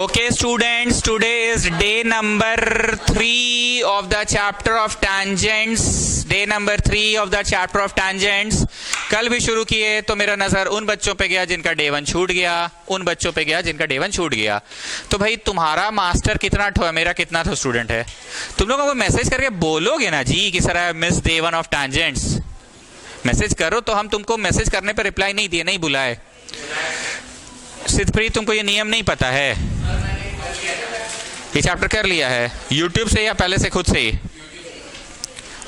Okay students, today is day number 3 of the chapter of tangents. Day number 3 of the chapter of tangents. कल भी शुरू किए तो मेरा नजर उन बच्चों पे गया जिनका डे 1 छूट गया, उन बच्चों पे गया जिनका डे 1 छूट गया। तो भाई तुम्हारा मास्टर कितना ठो है, मेरा कितना ठो स्टूडेंट है? तुम लोगों को मैसेज करके बोलोगे ना जी कि sir I miss day 1 of tangents। Message करो तो हम तुमको मैसेज करने पर रिप्लाई नहीं दिए, नहीं बुलाए। सिद्धप्रीत तुमको ये नियम नहीं पता है? ये चैप्टर कर लिया है यूट्यूब से या पहले से खुद से ही?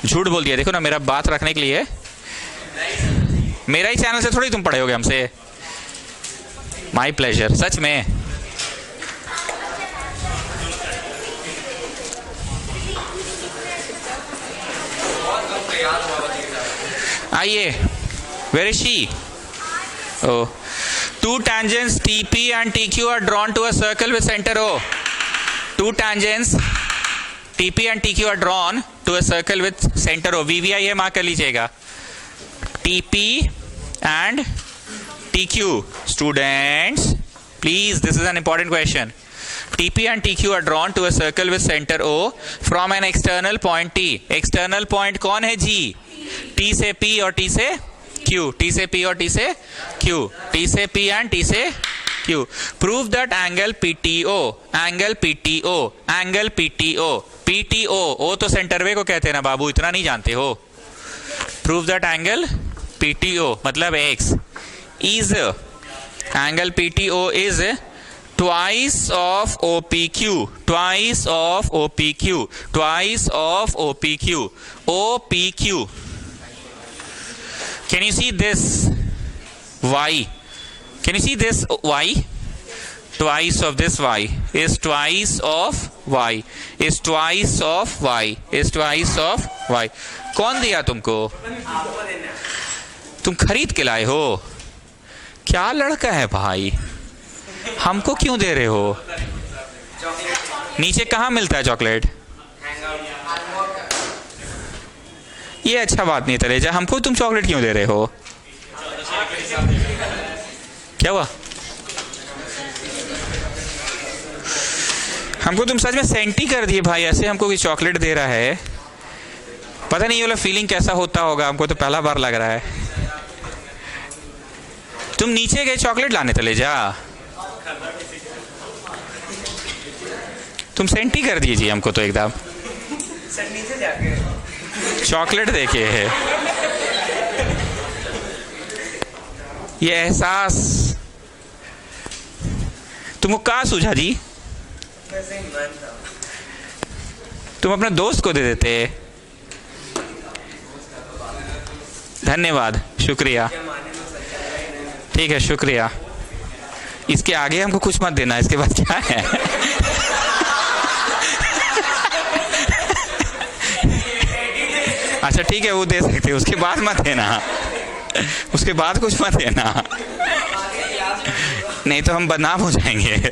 झूठ बोल दिया। देखो ना, मेरा बात रखने के लिए मेरा ही चैनल से थोड़ी तुम पढ़े होगे हमसे। माय प्लेजर, सच में। आइए, where is she? Oh. Two tangents TP and TQ are drawn to a circle with center O. Two tangents TP and TQ are drawn to a circle with center O. VVI ये mark कर लीजिएगा। TP and TQ. Students, please, this is an important question. TP and TQ are drawn to a circle with center O from an external point T. External point कौन है जी? T से P और T से Q, T से P और T से Q, T से P and T से Q. Prove that angle PTO, angle PTO, angle PTO, PTO, O तो सेंटर वे को कहते हैं ना बाबू, इतना नहीं जानते हो? Prove that angle PTO मतलब X is, angle PTO is twice of OPQ, twice of OPQ, twice of OPQ, OPQ. Can you see this y? Can you see this y? Twice of this y is twice of y, is twice of y, is twice of y. कौन दिया तुमको? तुम खरीद के लाए हो? क्या लड़का है भाई, हमको क्यों दे रहे हो? नीचे कहाँ मिलता है चॉकलेट? ये अच्छा बात नहीं तलेजा, हमको तुम चॉकलेट क्यों दे रहे हो? क्या हुआ? हमको तुम सच में सेंटी कर दिए भाई, ऐसे हमको कोई चॉकलेट दे रहा है। पता नहीं ये वाला फीलिंग कैसा होता होगा, हमको तो पहला बार लग रहा है। तुम नीचे गए चॉकलेट लाने तलेजा, तुम सेंटी कर दीजिए हमको तो एकदम। नीचे जाके चॉकलेट देखे है, ये एहसास तुमको कहाँ सूझा जी? तुम अपने दोस्त को दे देते। धन्यवाद, शुक्रिया, ठीक है शुक्रिया। इसके आगे हमको कुछ मत देना, इसके बाद क्या है? अच्छा ठीक है, वो दे सकते हो, उसके बाद मत देना, उसके बाद कुछ मत देना, नहीं तो हम बदनाम हो जाएंगे।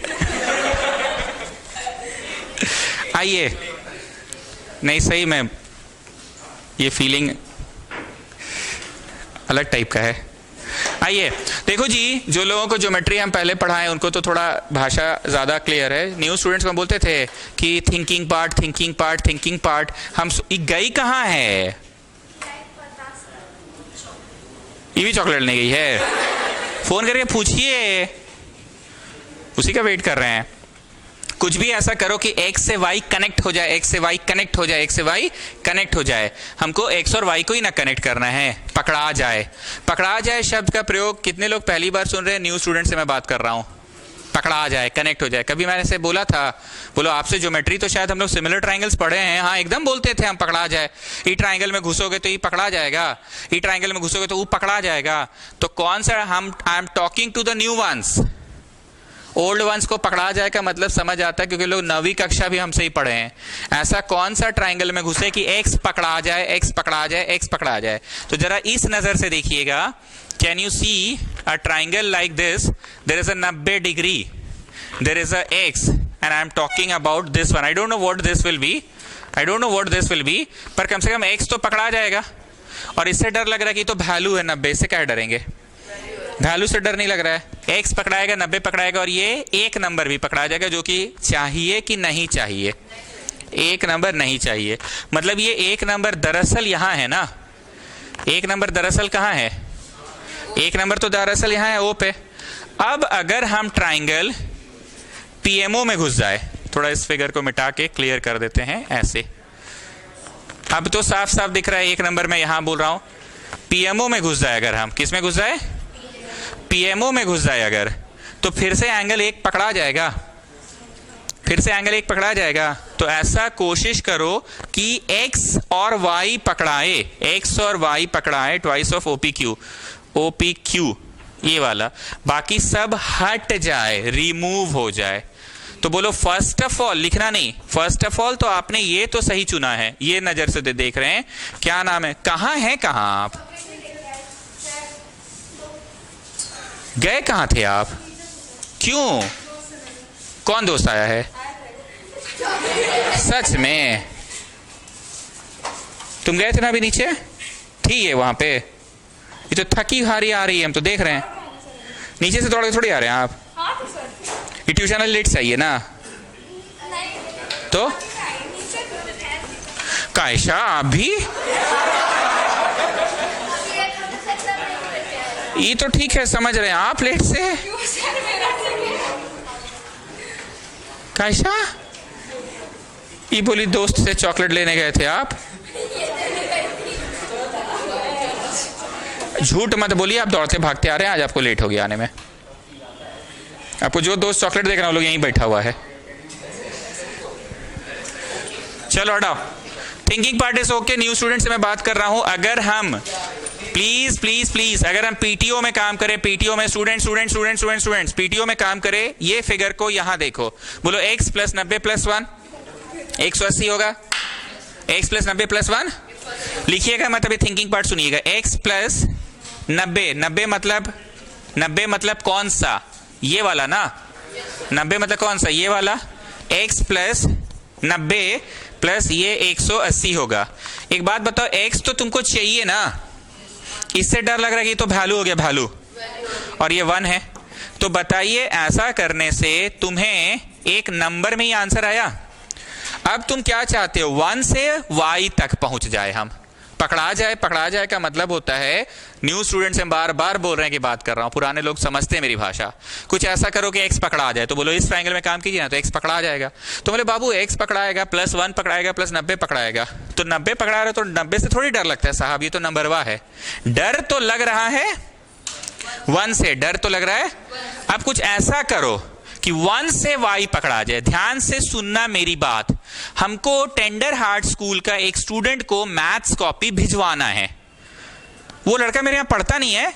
आइए, नहीं सही में ये फीलिंग अलग टाइप का है। आइए देखो जी, जो लोगों को ज्योमेट्री हम पहले पढ़ाए उनको तो थोड़ा भाषा ज़्यादा क्लियर है। न्यू स्टूडेंट्स को हम बोलते थे कि thinking part, thinking part, thinking part. हम गई कहाँ है? ये भी चॉकलेट नहीं गई है? फोन करके पूछिए, उसी का वेट कर रहे हैं। कुछ भी ऐसा करो कि x से y कनेक्ट हो जाए, x से y कनेक्ट हो जाए, x से y कनेक्ट हो जाए। हमको x और y को ही ना कनेक्ट करना है, पकड़ा जाए। पकड़ा जाए शब्द का प्रयोग कितने लोग पहली बार सुन रहे हैं? न्यू स्टूडेंट से मैं बात कर रहा हूँ। पकड़ा जाए, कनेक्ट हो जाए। कभी मैंने से बोला था, बोलो आपसे ज्योमेट्री तो शायद हम लोग सिमिलर ट्राइंगल्स पढ़े हैं। हाँ एकदम बोलते थे हम, पकड़ा जाए। ई ट्राइंगल में घुसोगे तो ये पकड़ा जाएगा, ई ट्राइंगल में घुसोगे तो वो पकड़ा जाएगा। तो कौन सा हम, I am talking to the new ones. Old ones को पकड़ा जाए का मतलब समझ आता है, क्योंकि लोग 9वीं कक्षा भी हमसे ही पढ़े हैं। ऐसा कौन सा ट्राइंगल में घुसे कि x पकड़ा जाए, x पकड़ा जाए, x पकड़ा जाए? तो जरा इस नजर से देखिएगा। Can you see a triangle like this? There is a 90 degree, there is a x and I am talking about this one. I don't know what this will be, I don't know what this will be, पर कम से कम x तो पकड़ा जाएगा। और इससे डर लग रहा है कि तो वैल्यू है 90, से क्या डरेंगे? भालू से डर नहीं लग रहा है। एक्स पकड़ाएगा, 90 पकड़ाएगा और ये एक नंबर भी पकड़ा जाएगा, जो कि चाहिए कि नहीं चाहिए, एक नंबर नहीं चाहिए। मतलब ये एक नंबर दरअसल यहां है ना, एक नंबर दरअसल कहां है, एक नंबर तो दरअसल यहां है ओ पे। अब अगर हम ट्राइंगल पीएमओ में घुस जाए, थोड़ा इस फिगर को मिटा के क्लियर कर देते हैं ऐसे, अब तो साफ साफ दिख रहा है एक नंबर में यहां बोल रहा हूं पीएमओ में घुस जाए, अगर हम किस में घुस जाए, पीएमओ में घुस जाए अगर, तो फिर से एंगल एक पकड़ा जाएगा, फिर से एंगल एक पकड़ा जाएगा। तो ऐसा कोशिश करो कि x और y पकड़ाए, x और y पकड़ाए ट्वाइस ऑफ OPQ, OPQ ये वाला, बाकी सब हट जाए, रिमूव हो जाए। तो बोलो फर्स्ट ऑफ ऑल, लिखना नहीं, फर्स्ट ऑफ ऑल तो आपने ये तो सही चुना है, ये नजर से देख रहे हैं, क्या नाम है, कहां है, कहां आप गए, कहां थे आप, क्यों, कौन दोस्त आया है, सच में तुम गए थे ना अभी नीचे, थी ये वहां पे, ये तो थकी हारी आ रही है, हम तो देख रहे हैं, नीचे से दौड़ के थोड़ी आ रहे हैं आप, ये ट्यूशन वाली लेट चाहिए ना, तो कायशा आप भी, ये तो ठीक है समझ रहे हैं, आप लेट से, कायशा ये बोली दोस्त से चॉकलेट लेने गए थे आप, झूठ मत बोलिए, आप दौड़ते भागते आ रहे हैं, आज आपको लेट हो गया आने में, आपको जो दोस्त चॉकलेट देख रहा है वो लोग यहीं बैठा हुआ है। चलो हटाओ, thinking part is okay, new student से मैं बात कर रहा हूं। अगर हम प्लीज प्लीज प्लीज अगर हम पीटीओ में काम करें, पीटीओ में स्टूडेंट्स पीटीओ में काम करें, ये फिगर को यहां देखो, बोलो x प्लस 90 प्लस 1 180 होगा, x प्लस 90 प्लस 1 लिखिएगा, मतलब थिंकिंग पार्ट सुनिएगा, x प्लस 90 मतलब कौन सा, ये वाला ना, 90 मतलब कौन सा, ये वाला, x प्लस 90 प्लस ये 180 होगा। एक बात बताओ, x तो तुमको चाहिए ना, इससे डर लग रहा है कि तो वैल्यू हो गया, वैल्यू, और ये 1 है, तो बताइए ऐसा करने से तुम्हें एक नंबर में ही आंसर आया। अब तुम क्या चाहते हो, 1 से y तक पहुंच जाए, हम पकड़ा जाए का मतलब होता है, न्यू स्टूडेंट से बार बार बोल रहे हैं कि बात कर रहा हूं, पुराने लोग समझते हैं मेरी भाषा, कुछ ऐसा करो कि x पकड़ा जाए, तो बोलो इस ट्रायंगल में काम कीजिए ना, तो x पकड़ा जाएगा, तो बोले बाबू x पकड़ाएगा प्लस 1 पकड़ाएगा प्लस 90 पकड़ाएगा, तो 90 पकड़ा रहे तो 90 से थोड़ी डर लगता है साहब, ये तो नंबरवा है, डर तो लग रहा है 1 से, डर तो लग रहा है। अब कुछ ऐसा करो कि 1 से y पकड़ा जाए, ध्यान से सुनना मेरी बात, हमको टेंडर हार्ट स्कूल का एक स्टूडेंट को मैथ्स कॉपी भिजवाना है, वो लड़का मेरे यहाँ पढ़ता नहीं है,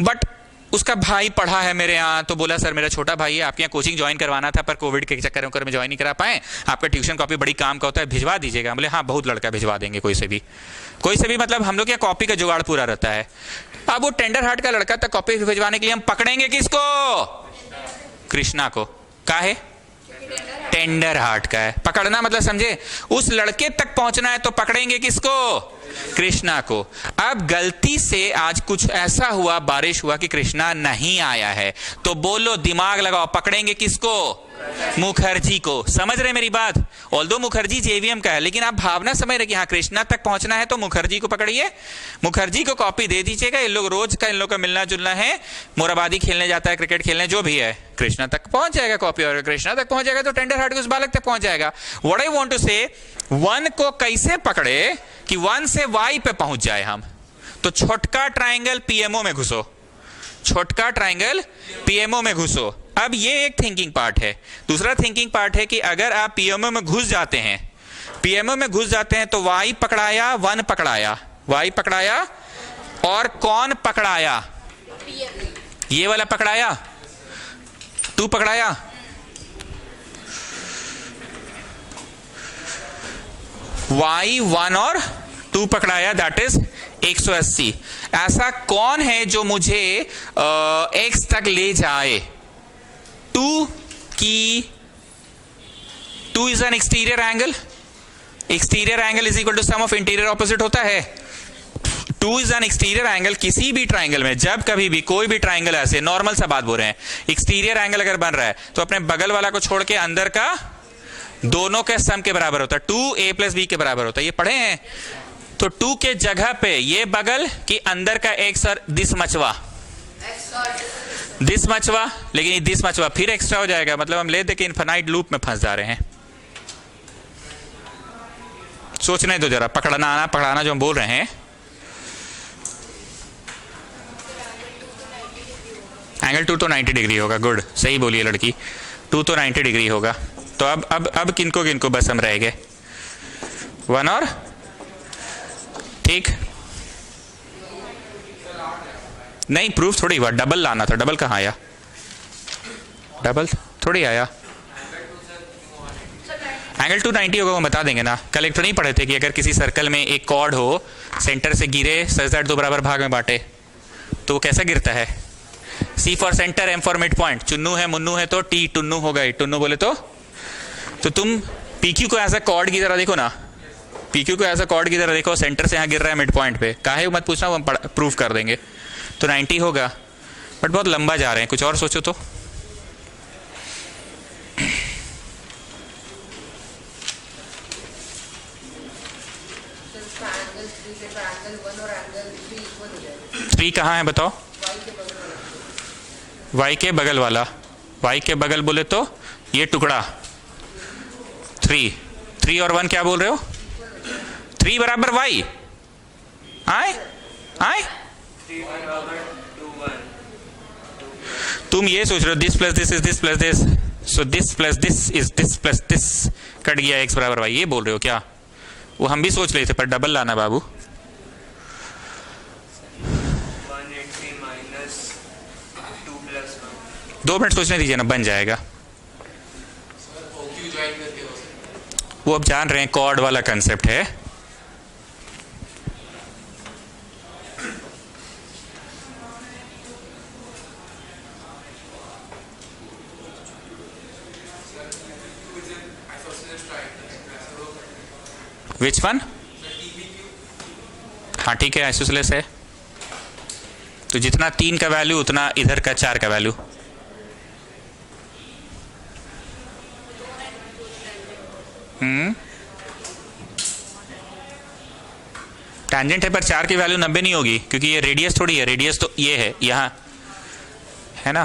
बट उसका भाई पढ़ा है मेरे यहाँ, तो बोला सर मेरा छोटा भाई है, आपके यहाँ कोचिंग ज्वाइन करवाना था, पर कोविड के चक्कर में ज्वाइन नहीं करा पाए, आपका ट्यूशन कॉपी बड़ी काम का होता है, भिजवा दीजिएगा। बोले हाँ बहुत लड़का भिजवा देंगे, कोई से भी मतलब हम लोग यहाँ कॉपी का जुगाड़ पूरा रहता है। अब वो टेंडर हार्ट का लड़का तक कॉपी भिजवाने के लिए हम पकड़ेंगे किसको, कृष्णा को, का है टेंडर हार्ट का है, पकड़ना मतलब समझे, उस लड़के तक पहुंचना है तो पकड़ेंगे किसको, कृष्णा को। अब गलती से आज कुछ ऐसा हुआ, बारिश हुआ कि कृष्णा नहीं आया है, तो बोलो दिमाग लगाओ, पकड़ेंगे किसको, मुखर्जी को। समझ रहे मेरी बात, ऑल्दो मुखर्जी जेवीएम का है, लेकिन आप भावना समझ रहे कि हाँ कृष्णा तक पहुंचना है तो मुखर्जी को पकड़िए, मुखर्जी को कॉपी दे दीजिएगा। इन लोग रोज का इन लोग का मिलना जुलना है, मोराबादी खेलने जाता है, क्रिकेट खेलने, जो भी है, कृष्णा तक पहुंच जाएगा कॉपी, और कृष्णा तक पहुंच जाएगा तो टेंडर हार्ट के उस बालक तक पहुंच जाएगा। व्हाट आई वांट टू से, 1 को कैसे पकड़े कि 1 से y पे पहुंच जाए हम, तो छोटका ट्राइंगल पीएमओ में घुसो, छोटका ट्राइंगल पीएमओ में घुसो। अब ये एक थिंकिंग पार्ट है। दूसरा थिंकिंग पार्ट है कि अगर आप पीएमओ में घुस जाते हैं, पीएमओ में घुस जाते हैं तो y पकड़ाया, 1 पकड़ाया, y पकड़ाया, और कौन पकड़ाया, ये वाला पकड़ाया, 2 पकड़ाया, y 1 और 2 पकड़ाया, दैट इज 180। ऐसा कौन है जो मुझे x तक ले जाए, 2 की 2 is an exterior angle, exterior angle is equal to sum of interior opposite होता है, 2 इज एन एक्सटीरियर एंगल। किसी भी ट्राइंगल में जब कभी भी कोई भी ट्राइंगल ऐसे नॉर्मल सा बात बोल रहे हैं, एक्सटीरियर एंगल अगर बन रहा है तो अपने बगल वाला को छोड़ के अंदर का दोनों के सम के बराबर होता है, 2a + b के बराबर होता है। ये पढ़े हैं। तो 2 के जगह पे ये बगल कि अंदर का x और दिस मचवा, दिस मचवा, लेकिन ये दिस मचवा फिर एक्स्ट्रा हो जाएगा, मतलब हम ले दे के इनफाइनाइट लूप में फंस जा रहे हैं। सोचने दो जरा, पकड़ाना जो हम बोल रहे हैं। एंगल 2 तो 90 डिग्री होगा। गुड, सही बोलिए लड़की, 2 तो 90 डिग्री होगा। तो अब किनको बस हम रह गए 1 और, ठीक नहीं, प्रूफ थोड़ी हुआ, डबल लाना था। डबल कहाँ आया? डबल थोड़ी आया। एंगल 290 होगा, वो बता देंगे ना। कल एक तो नहीं पढ़े थे कि अगर किसी सर्कल में एक कॉर्ड हो, सेंटर से गिरे, सच दैट 2 बराबर भाग में बांटे, तो वो कैसा गिरता है? C for centre, M for mid point. Chunnu है, मुन्नू है तो T टुन्नू होगा ही। टुन्नू बोले तो तुम PQ को ऐसा कॉर्ड की तरह देखो ना, PQ को ऐसा कॉर्ड की तरह देखो, सेंटर से यहाँ गिर रहा है मिड पॉइंट पे, काहे मत पूछना, वो हम प्रूफ कर देंगे। तो 90 होगा, बट बहुत लंबा जा रहे हैं, कुछ और सोचो तो। थ्री कहाँ है बताओ? y के बगल वाला, y के बगल बोले तो ये टुकड़ा 3 और 1 क्या बोल रहे हो? 3 बराबर y। आए तुम ये सोच रहे हो this plus this is this plus this, so this plus this is this plus this, cut गया x बराबर y, ये बोल रहे हो क्या? वो हम भी सोच रहे थे, पर डबल लाना बाबू। 2 मिनट सोचने दीजिए ना, बन जाएगा। वो अब जान रहे हैं, कॉर्ड वाला कंसेप्ट है। Which one? हाँ ठीक है, आइसोसेलेस है। तो जितना 3 का वैल्यू उतना इधर का 4 का वैल्यू। टैंजेंट है पर 4 की वैल्यू 90 नहीं होगी, क्योंकि ये रेडियस थोड़ी है। रेडियस तो ये है, यहाँ है ना।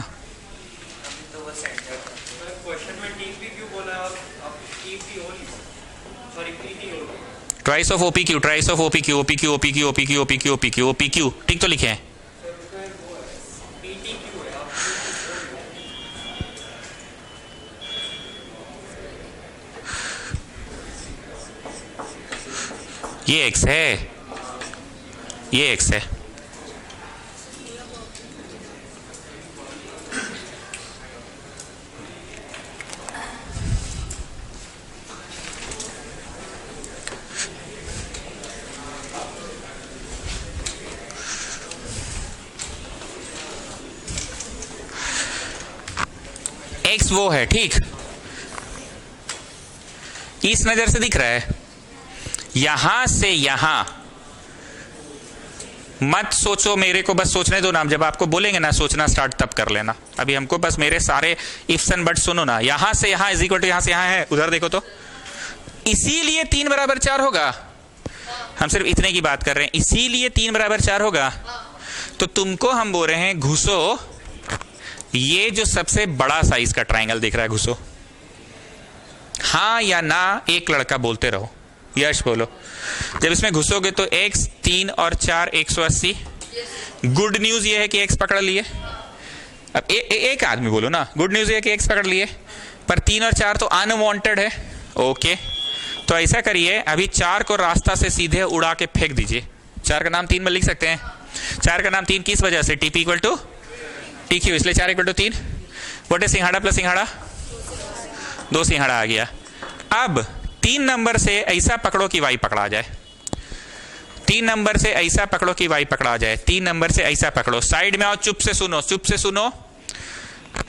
Tries of OPQ, tries of OPQ, OPQ, OPQ, OPQ, OPQ, OPQ, OPQ, ठीक तो लिखे हैं। ये x है, ये x है। x वो है, ठीक, इस नजर से दिख रहा है। यहां से यहां मत सोचो, मेरे को बस सोचने दो ना। जब आपको बोलेंगे ना सोचना स्टार्ट, तब कर लेना। अभी हमको बस मेरे सारे इफ्स एंड बट सुनो ना। यहां से यहां इज इक्वल टू यहां से यहां है, उधर देखो तो। इसीलिए 3 बराबर 4 होगा। हम सिर्फ इतने की बात कर रहे हैं, इसीलिए 3 बराबर 4 होगा। तो तुमको हम बोल रहे हैं घुसो, ये जो सबसे बड़ा साइज का ट्राइंगल दिख रहा है, घुसो। हाँ या ना एक लड़का बोलते रहो। यश बोलो। जब इसमें घुसोगे तो x 3 और 4 180। गुड न्यूज ये है कि x पकड़ लिए। अब एक आदमी बोलो ना, गुड न्यूज ये है कि x पकड़ लिए, पर 3 और 4 तो अनवांटेड है। ओके, तो ऐसा करिए, अभी 4 को रास्ता से सीधे उड़ा के फेंक दीजिए। 4 का नाम 3 में लिख सकते हैं। 4 का नाम 3 किस वजह से? TP इक्वल टू TQ, इसलिए 4 इक्वल टू 3। व्हाट इज सिंघाड़ा प्लस सिंघाड़ा? 2 सिंघाड़ा आ गया। अब 3 नंबर से ऐसा पकड़ो कि y पकड़ा जाए। 3 नंबर से ऐसा पकड़ो कि y पकड़ा जाए। 3 नंबर से ऐसा पकड़ो। साइड में आओ, चुप से सुनो, चुप से सुनो।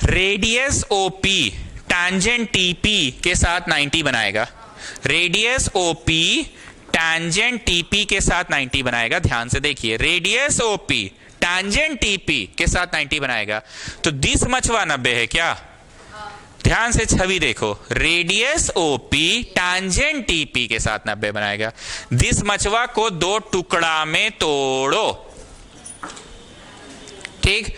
रेडियस OP टैंजेंट TP के साथ 90 बनाएगा। रेडियस OP टैंजेंट टीपी के साथ 90 बनाएगा। ध्यान से देखिए, रेडियस ओपी टैंजेंट टीपी के साथ 90 बनाएगा, तो दिस मचवा 90 है क्या? ध्यान से छवि देखो, रेडियस ओपी टैंजेंट टीपी के साथ 90 बनाएगा। दिस मचवा को दो टुकड़ा में तोड़ो, ठीक?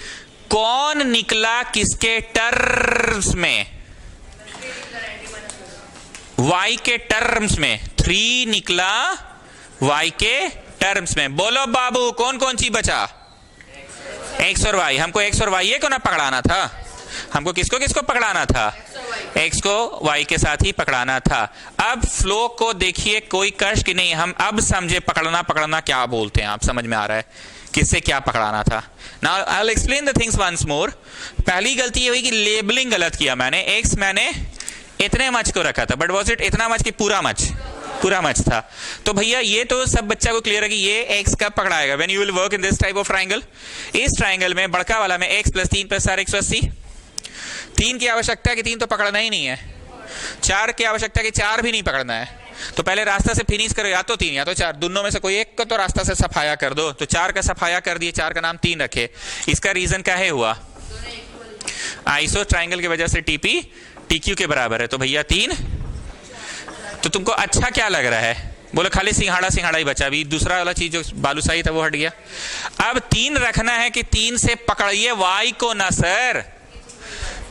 कौन निकला किसके टर्म्स में? y के टर्म्स में। 3 निकला y के टर्म्स में। बोलो बाबू, कौन कौन सी बचा? x और y। हमको x और y को ना पकड़ाना था, हमको किसको किसको पकड़ाना था? x को y के साथ ही पकड़ाना था। अब फ्लो को देखिए, कोई कष्ट नहीं। हम अब समझे पकड़ना पकड़ना क्या बोलते हैं, आप समझ में आ रहा है किससे क्या पकड़ाना था। Now I will explain the things once more. पहली गलती ये हुई कि लेबलिंग गलत किया मैंने। x मैंने इतने मच को रखा था, बट वॉज इट इतना मच कि पूरा मच? पूरा मच था। तो भैया ये तो सब बच्चा को क्लियर है कि ये x कब पकड़ाएगा? When you will work in this type of triangle. इस ट्राइंगल में बड़का वाला में x + 3 + 4 180। 3 की आवश्यकता है कि 3 तो पकड़ना ही नहीं है। 4 की आवश्यकता है कि 4 भी नहीं पकड़ना है। तो पहले रास्ता से फिनिश करो, या तो 3 या तो 4, दोनों में से कोई एक को तो रास्ता से सफाया कर दो। तो 4 का सफाया कर दिए, 4 का नाम 3 रखे। इसका रीजन क्या है? हुआ आइसो ट्राइंगल की वजह से टीपी टीक्यू के बराबर है। तो भैया 3। तो तुमको अच्छा क्या लग रहा है? बोलो खाली सिंघाड़ा सिंघाड़ा ही बचा, अभी दूसरा वाला चीज जो बालूशाही था वो हट गया। अब 3 रखना है कि 3 से पकड़िए y को ना सर।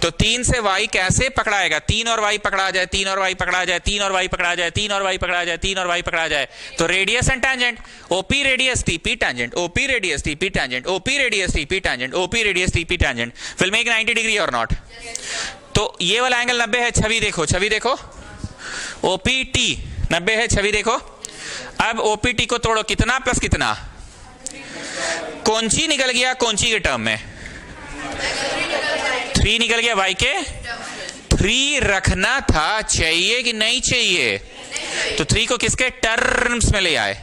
तो 3 से y कैसे पकड़ाएगा? 3 और y पकड़ा जाए, 3 और y पकड़ा जाए, 3 और y पकड़ा जाए, 3 और y पकड़ा जाए, 3 और y पकड़ा जाए। तो radius and tangent, OP radius TP tangent, OP radius TP tangent, OP radius TP tangent, OP radius TP tangent will make 90 degree और नॉट? तो ये वाला एंगल 90 है। छवि देखो, छवि देखो, ओपीटी 90 है। छवि देखो, अब ओपीटी को तोड़ो, कितना प्लस कितना? कौन सी निकल गया? कौन सी के टर्म में? 3 निकल गया y के। 3 रखना था, चाहिए कि नहीं चाहिए? तो 3 को किसके टर्म्स में ले आए?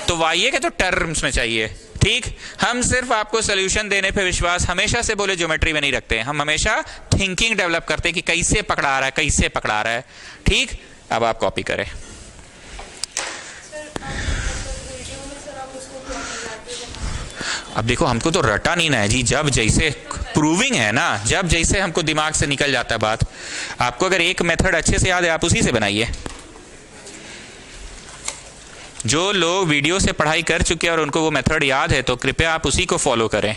तो y के तो टर्म्स में चाहिए, ठीक? हम सिर्फ आपको सोल्यूशन देने पे विश्वास हमेशा से बोले ज्योमेट्री में नहीं रखते हैं। हम हमेशा थिंकिंग डेवलप करते हैं कि कैसे पकड़ा रहा है, कैसे पकड़ा रहा है, ठीक? अब आप कॉपी करें। अब देखो, हमको तो रटा नहीं ना है जी, जब जैसे प्रूविंग है ना, जब जैसे हमको दिमाग से निकल जाता है बात। आपको अगर एक मेथड अच्छे से याद है, आप उसी से बनाइए। जो लोग वीडियो से पढ़ाई कर चुके हैं और उनको वो मेथड याद है, तो कृपया आप उसी को फॉलो करें।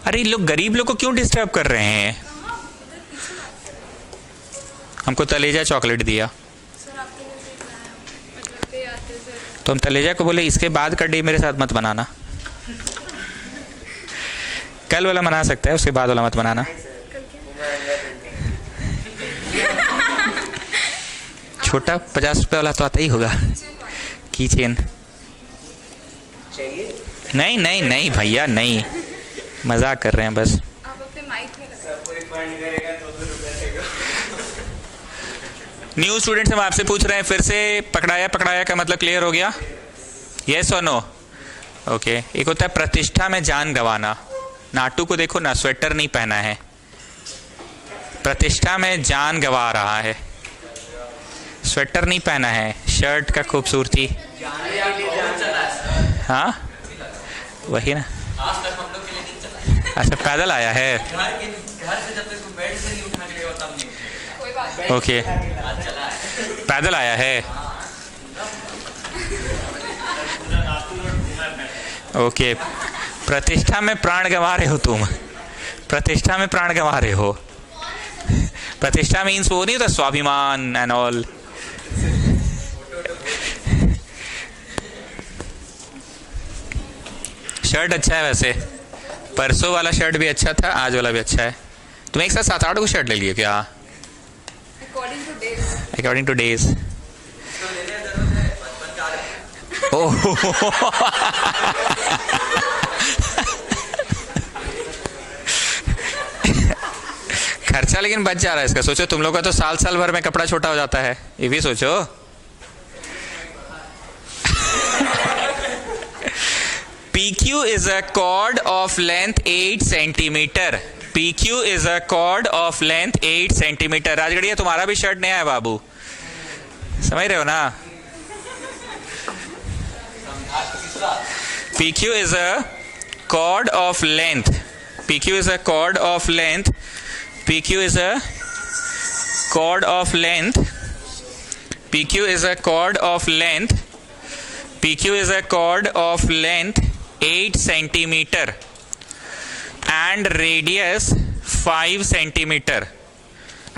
अरे लोग गरीब लोग को क्यों डिस्टर्ब कर रहे हैं? हमको तलेजा चॉकलेट दिया, तो हम तलेजा को बोले इसके बाद का डे मेरे साथ मत बनाना। कल वाला मना सकता है, उसके बाद वाला मत बनाना। छोटा 50 रुपए वाला तो आता ही होगा, की चेन। नहीं नहीं नहीं भैया, नहीं, मजाक कर रहे हैं बस। आप अपने माइक में न्यू स्टूडेंट्स हम आपसे पूछ रहे हैं, फिर से पकड़ाया पकड़ाया का मतलब क्लियर हो गया? यस और नो? ओके। एक होता है प्रतिष्ठा में जान गंवाना। नाटू को देखो ना, स्वेटर नहीं पहना है, प्रतिष्ठा में जान गंवा रहा है। स्वेटर नहीं पहना है, शर्ट का खूबसूरती। हाँ वही ना। अच्छा पैदल आया है, ओके। पैदल आया है? ओके, प्रतिष्ठा में प्राण गंवा रहे हो तुम, प्रतिष्ठा में प्राण गंवा रहे हो। प्रतिष्ठा मीन्स वो नहीं होता स्वाभिमान एंड ऑल। शर्ट अच्छा है वैसे, परसों वाला शर्ट भी अच्छा था, आज वाला भी अच्छा है। तुम एक साथ 7-8 को शर्ट ले लिए क्या? According two days. ओह खर्चा लेकिन बच जा रहा है इसका। सोचो तुम लोग का तो साल साल भर में कपड़ा छोटा हो जाता है, ये भी सोचो। PQ is a chord of length 8 centimeter. PQ is a chord of length 8 centimeter. Rajgarhia तुम्हारा भी शर्ट नया है बाबू, समझ रहे हो ना? PQ is a chord of length. PQ is a chord of length. PQ is a chord of length. PQ is a chord of length. PQ is a chord of length 8 centimeter and radius 5 centimeter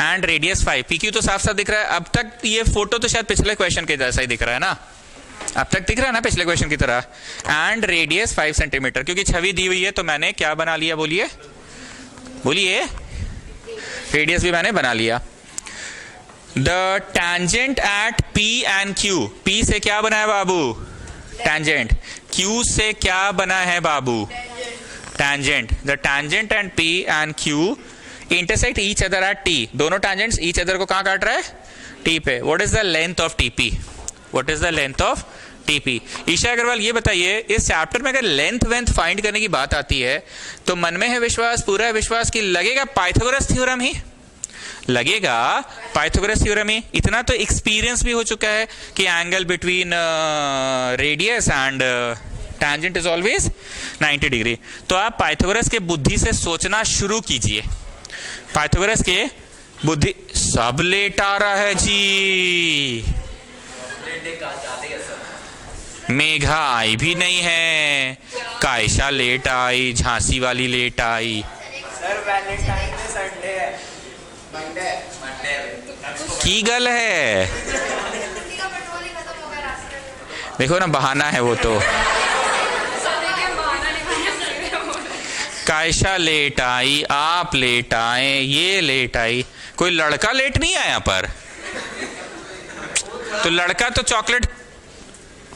and radius 5. PQ तो साफ साफ दिख रहा है। अब तक ये photo तो शायद पिछले क्वेश्चन के जैसा ही दिख रहा है ना, अब तक दिख रहा है ना पिछले क्वेश्चन की तरह। एंड रेडियस 5 सेंटीमीटर, क्योंकि छवि दी हुई है तो मैंने क्या बना लिया, बोलिए बोलिए, रेडियस भी मैंने बना लिया। The tangent at P and Q, P से क्या बना है बाबू? टेंजेंट। Q से क्या बना है बाबू? Tangent. The tangent and P and Q intersect each other at T। दोनों टेंजेंट्स ईच अदर को कहाँ काट रहा है? T पे। What is the length of TP? What is the length of TP? Isha Agarwal ये बताइए, इस चैप्टर में अगर लेंथ वेंथ फाइंड करने की बात आती है तो मन में है विश्वास, पूरा विश्वास कि लगेगा पाइथागोरस थ्योरम ही, लगेगा पाइथागोरस थ्योरम ही। इतना तो एक्सपीरियंस भी हो चुका है कि angle between radius and tangent is always 90 degree. तो आप पाइथागोरस के बुद्धि से सोचना शुरू कीजिए। पाइथागोरस के बुद्धि सब लेट आ रहा है जी, मेघा आई भी नहीं है, कायशा लेट आई, झांसी वाली लेट आई। सर वैलेंटाइन डे संडे है, मंडे की गल है, देखो ना बहाना है वो तो। कायशा लेट आई, आप लेट आए, ये लेट आई, कोई लड़का लेट नहीं आया पर। तो लड़का तो चॉकलेट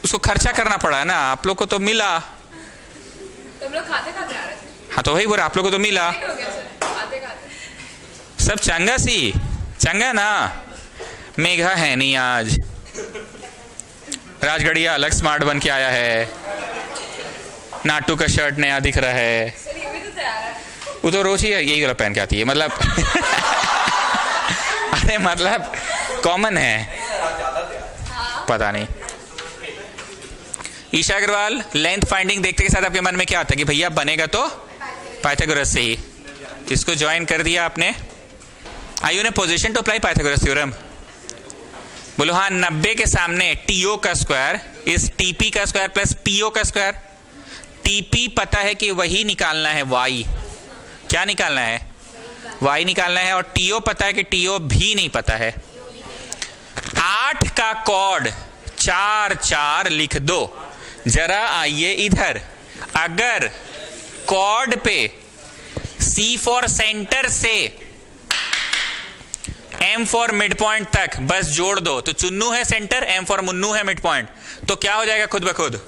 उसको खर्चा करना पड़ा ना, आप लोग को तो मिला। तुम लोग खाते खाते आ रहे थे। हाँ तो वही बोला, आप लोग को तो मिला। हो गया सर, खाते खाते। सब चंगा सी, चंगा ना। मेघा है नहीं आज, राजगढ़िया अलग स्मार्ट बन के आया है, नाटू का शर्ट नया दिख रहा है। सर ये भी तो तैयार है। वो तो रोज ही यही वाला पहन के आती है, मतलब अरे मतलब कॉमन है, पता नहीं। ईशा अग्रवाल, लेंथ फाइंडिंग देखते के साथ आपके मन में क्या आता है कि भैया बनेगा तो पाइथागोरस से ही। इसको ज्वाइन कर दिया आपने। Are you in position to apply Pythagoras theorem? बोलो हाँ। 90 के सामने TO का स्क्वायर इस TP का स्क्वायर प्लस PO का स्क्वायर। TP पता है कि वही निकालना है Y, क्या निकालना है? Y निकालना है। और TO पता है कि TO भी नहीं पता है। 8 का कॉर्ड 4 4 लिख दो। जरा आइए इधर, अगर कॉर्ड पे C फॉर सेंटर से M फॉर मिड पॉइंट तक बस जोड़ दो तो चुन्नू है सेंटर, M फॉर मुन्नू है मिड पॉइंट, तो क्या हो जाएगा खुद ब खुद?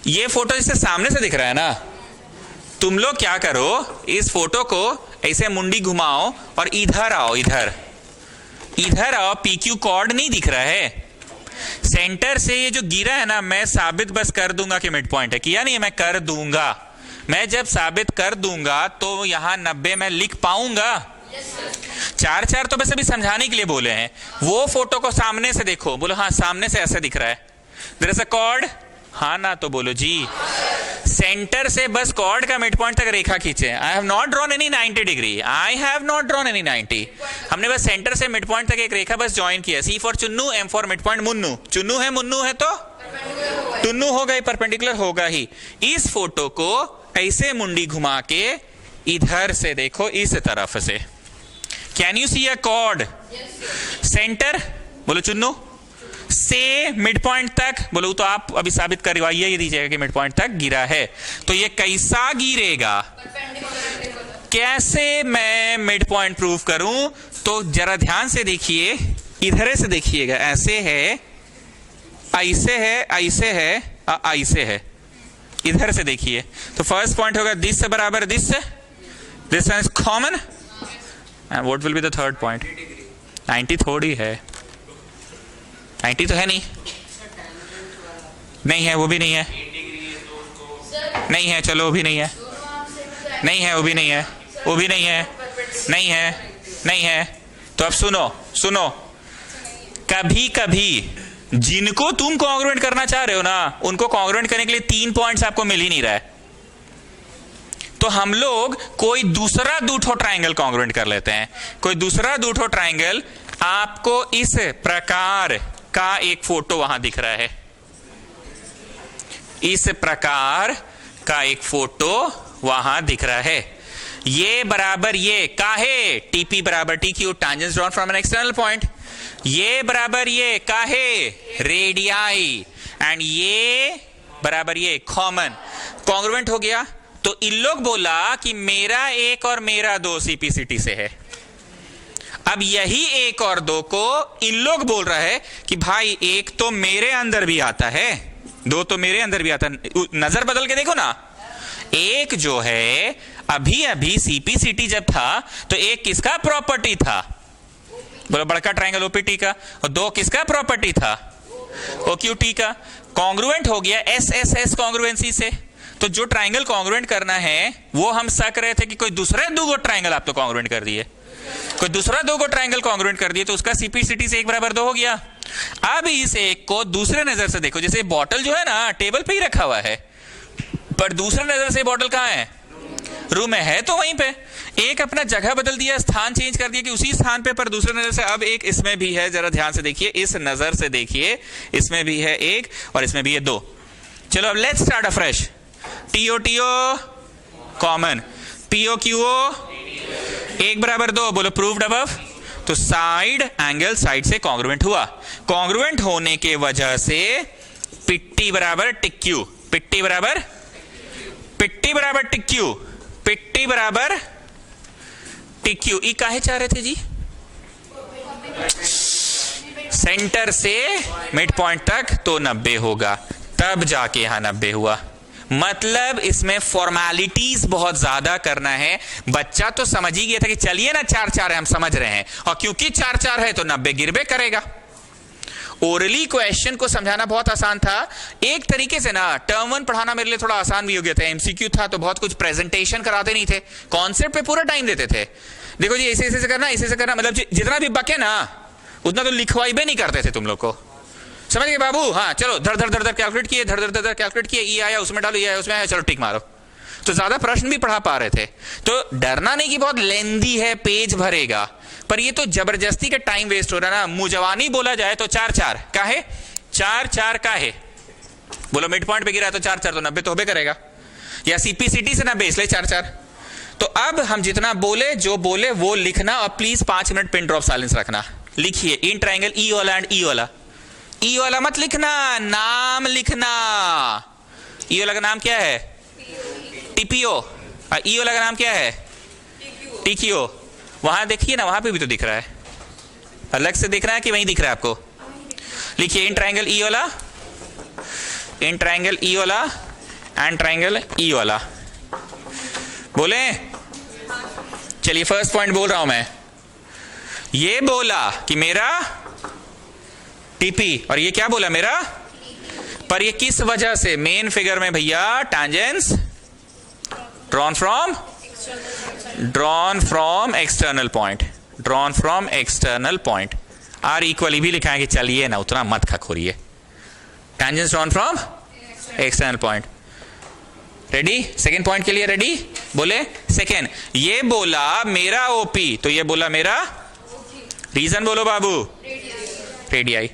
ये फोटो जिससे सामने से दिख रहा है ना, तुम लोग क्या करो, इस फोटो को ऐसे मुंडी घुमाओ और इधर आओ, इधर इधर आओ। PQ कॉर्ड नहीं दिख रहा है, सेंटर से ये जो गिरा है ना, मैं साबित बस कर दूंगा कि मिड पॉइंट है। किया नहीं, मैं कर दूंगा। मैं जब साबित कर दूंगा तो यहां 90 में लिख पाऊंगा। 4 4 तो बस अभी समझाने के लिए बोले हैं। वो फोटो को सामने से देखो, बोलो हाँ सामने से ऐसे दिख रहा है। देयर इज अ कॉर्ड, हाँ ना तो बोलो जी। सेंटर से बस कॉर्ड का मिड पॉइंट तक रेखा खींचे। I have not drawn any 90 degree, I have not drawn any 90। हमने बस सेंटर से मिड पॉइंट तक एक रेखा बस ज्वाइन किया। C for Chunnu, M for mid point Munnu. Chunnu है, मुन्नू है तो टुन्नू होगा ही, परपेंडिकुलर होगा ही। इस फोटो को ऐसे मुंडी घुमा के इधर से देखो, इस तरफ से। Can you see a chord? Centre बोलो चुन्नू से मिड पॉइंट तक बोलो, तो आप अभी साबित करवाइए ये दीजिएगा कि मिड पॉइंट तक गिरा है। तो ये कैसा गिरेगा, कैसे मैं मिड पॉइंट प्रूव करूं? तो जरा ध्यान से देखिए, इधर से देखिएगा, ऐसे है, ऐसे है, ऐसे है, ऐसे है, इधर से देखिए। तो फर्स्ट पॉइंट होगा दिस से बराबर this is common. And what will be the third point? 90 थोड़ी है, 90 तो है नहीं, नहीं है, वो भी नहीं है, नहीं है, चलो वो भी नहीं है, नहीं है, वो भी नहीं है, वो भी नहीं है, नहीं है, नहीं है। तो अब सुनो, कभी कभी जिनको तुम कॉन्ग्रुएंट करना चाह रहे हो ना, उनको कॉन्ग्रुएंट करने के लिए 3 पॉइंट्स आपको मिल ही नहीं रहा है। तो हम लोग कोई दूसरा दूठो ट्राइंगल कॉन्ग्रुएंट कर लेते हैं। कोई दूसरा दूठो ट्राइंगल, आपको इस प्रकार का एक फोटो वहां दिख रहा है, इस प्रकार का एक फोटो वहां दिख रहा है। ये बराबर ये काहे, टीपी बराबर T Q, tangents drawn from an external point. ये बराबर ये काहे, रेडियाई, एंड ये बराबर ये कॉमन। कॉन्ग्रुएंट हो गया। तो इन लोग बोला कि मेरा 1 और मेरा 2 सीपीसीटी से है। अब यही 1 और 2 को इन लोग बोल रहा है कि भाई 1 तो मेरे अंदर भी आता है, 2 तो मेरे अंदर भी आता है। नजर बदल के देखो ना, 1 जो है अभी अभी सीपीसीटी जब था तो 1 किसका प्रॉपर्टी था? बोलो बड़का ट्राइंगल ओपीटी का। और 2 किसका प्रॉपर्टी था? ओक्यूटी का। कॉन्ग्रुएंट हो गया एस एस एस कॉन्ग्रुएंसी से। तो जो ट्राइंगल कॉन्ग्रुएंट करना है वो हम सक रहे थे कि कोई दूसरे 2 ट्राइंगल आप तो कॉन्ग्रुएंट कर दिए, कोई दूसरा 2 ट्राइंगल कॉन्ग्रुएंट कर दिए, तो उसका सीपीसीटी से 1 बराबर 2 हो गया। अब इस 1 को दूसरे नजर से देखो, जैसे बॉटल जो है ना टेबल पे ही रखा हुआ है, पर दूसरे नजर से बॉटल कहां है? रूम में है, तो वहीं पे एक अपना जगह बदल दिया, स्थान चेंज कर दिया कि उसी स्थान पे, पर दूसरे नजर से अब 1 इसमें भी है। जरा ध्यान से देखिए, इस नजर से देखिए, इसमें भी है 1 और इसमें भी है 2। चलो अब let's start afresh. TO TO common, PO QO 1 बराबर 2, बोलो प्रूव्ड अबव। तो साइड एंगल साइड से कॉन्ग्रुएंट हुआ। कॉन्ग्रुएंट होने के वजह से पिट्टी बराबर टिक्यू, पिट्टी बराबर टिक्यू, पिट्टी बराबर टिक्यू। ई काहे चाह रहे थे जी? सेंटर से मिड पॉइंट तक तो 90 होगा, तब जाके यहां 90 हुआ। मतलब इसमें फॉर्मेलिटीज बहुत ज्यादा करना है। बच्चा तो समझ ही गया था कि चलिए ना 4-4 है, हम समझ रहे हैं, और क्योंकि 4-4 है तो 90 गिरबे करेगा। ओरली क्वेश्चन को समझाना बहुत आसान था। एक तरीके से ना टर्म 1 पढ़ाना मेरे लिए थोड़ा आसान भी हो गया था। एमसीक्यू था तो बहुत कुछ प्रेजेंटेशन कराते नहीं थे, कॉन्सेप्ट पे पूरा टाइम देते थे। देखो जी ऐसे ऐसे करना, ऐसे ऐसे करना, मतलब जितना भी बके ना उतना तो लिखवाई भी नहीं करते थे तुम लोग को। समझ गए बाबू? हाँ चलो, धर धर धर धर कैलकुलेट किए, धर धर धर धर कैलकुलेट किए, ई आया उसमें डालो, ई आया उसमें आया, चलो टिक मारो। तो ज्यादा प्रश्न भी पढ़ा पा रहे थे। तो डरना नहीं कि बहुत लेंदी है, पेज भरेगा, पर ये तो जबरदस्ती का टाइम वेस्ट हो रहा ना। मुजवानी बोला जाए तो 4-4 काहे, 4-4 काहे, बोलो मिड पॉइंट पे गिरा तो 4-4 तो 90 तो होबे करेगा, या सीपीसीटी से 90 इसलिए 4-4। तो अब हम जितना बोले, जो बोले वो लिखना, और please 5 minute pin drop silence रखना। लिखिए इन ट्राइंगल ई वाला एंड ई वाला। ई वाला मत लिखना, नाम लिखना। ई वाला का नाम क्या है? टीपीओ। ई वाला का नाम क्या है? टीक्यू। वहां देखिए ना, वहां पे भी तो दिख रहा है, अलग से दिख रहा है कि वहीं दिख रहा है आपको? लिखिए इन ट्राइंगल ई वाला, इन ट्राइंगल ई वाला एंड ट्राइंगल ई वाला। बोले? चलिए फर्स्ट पॉइंट बोल रहा हूं मैं। ये बोला कि मेरा टीपी, और ये क्या बोला मेरा, पर ये किस वजह से? मेन फिगर में भैया tangents drawn from external point, drawn from external point. Are equally भी लिखा है कि चलिए ना उतना मत खखोरिए। Tangents drawn from external point. Ready? Second point के लिए रेडी? बोले सेकेंड। ये बोला मेरा ओपी, तो ये बोला मेरा रीजन बोलो बाबू, रेडियाई।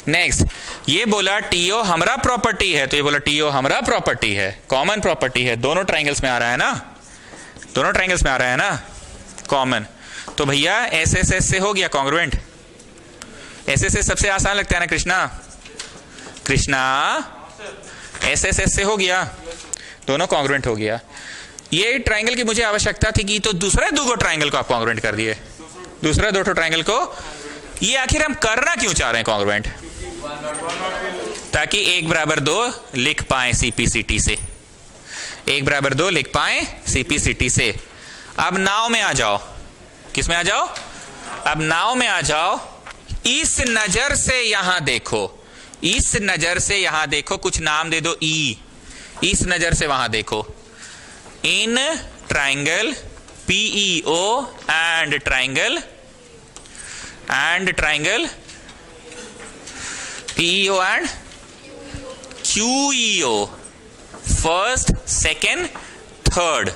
नेक्स्ट, ये बोला टीओ हमरा प्रॉपर्टी है, तो ये बोला टीओ हमरा प्रॉपर्टी है, कॉमन प्रॉपर्टी है, दोनों ट्राइंगल्स में आ रहा है ना, दोनों ट्राइंगल्स में आ रहा है ना कॉमन। तो भैया एस एस एस से हो गया कॉन्ग्रुएंट। एस एस एस सबसे आसान लगता है ना Krishna? Krishna S S S से हो गया, दोनों कॉन्ग्रुएंट हो गया। ये ट्राइंगल की मुझे आवश्यकता थी कि तो दूसरे दो ट्राइंगल को आप कॉन्ग्रुएंट कर दिए, दूसरे दो ट्राइंगल को। ये आखिर हम करना क्यों चाह रहे हैं कॉन्ग्रुएंट? ताकि 1 बराबर 2 लिख पाए सीपीसीटी से, 1 बराबर 2 लिख पाए सीपीसीटी से। अब नाव में आ जाओ, किस में आ जाओ? अब नाव में आ जाओ। इस नजर से यहां देखो, इस नजर से यहां देखो, कुछ नाम दे दो ई, इस नजर से वहां देखो। In triangle PEO and triangle PEO and QEO, first second third,